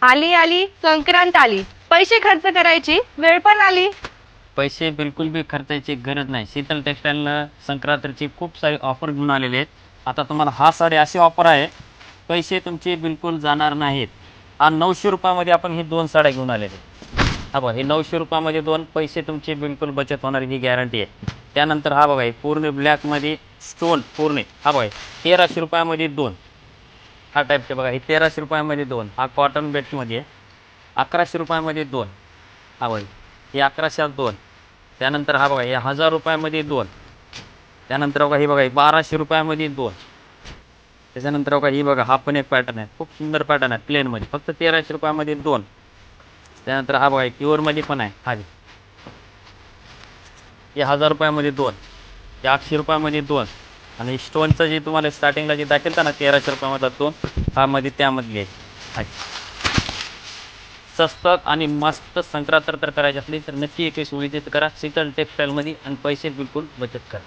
आली आली संक्रांत आली, पैसे खर्च करायची वेळ पण आली. पैसे बिलकुल बी खर्चायची गरज नाही. शीतल टेक्सटाईलनं संक्रांतीची खूप सारी ऑफर घेऊन आलेले आहेत. आता तुम्हाला हा साडी अशी ऑफर आहे, पैसे तुमचे बिलकुल जाणार नाहीत. हा 900 रुपयामध्ये आपण ही 2 साड्या घेऊन आलेले. हा बघा, हे 900 रुपयामध्ये 2 पैसे तुमचे बिलकुल बचत होणार ही गॅरंटी आहे. त्यानंतर हा बघा, पूर्ण ब्लॅकमध्ये स्टोन पूर्ण हा बघा, 1300 रुपयामध्ये 2 हा टाईपचे बघा. हे 1300 रुपयामध्ये 2 हा कॉटन बेल्टमध्ये आहे. 1100 रुपयामध्ये 2 हा बघा, हे 1100 2. त्यानंतर हा बघा, हे 1000 रुपयामध्ये 2. त्यानंतर बघा, ही बघा, 1200 रुपयामध्ये 2. त्याच्यानंतर बघा, ही बघा, हा पण एक पॅटर्न आहे, खूप सुंदर पॅटर्न आहे प्लेनमध्ये, फक्त 1300 रुपयामध्ये 2. त्यानंतर हा बघा, प्युअरमध्ये पण आहे हा, हे 1000 रुपयामध्ये 2, हे 800 रुपयामध्ये 2. आणि स्टोनचं जे तुम्हाला स्टार्टिंगला जे दाखवतं ना 1300 रुपयामधला 2 हा मध्ये त्यामधली आहे. स्वस्त आणि मस्त संक्रांत तर करायची असली तर नक्की एक विजिट करा शीतल टेक्सटाईलमध्ये आणि पैसे बिलकुल बचत करा.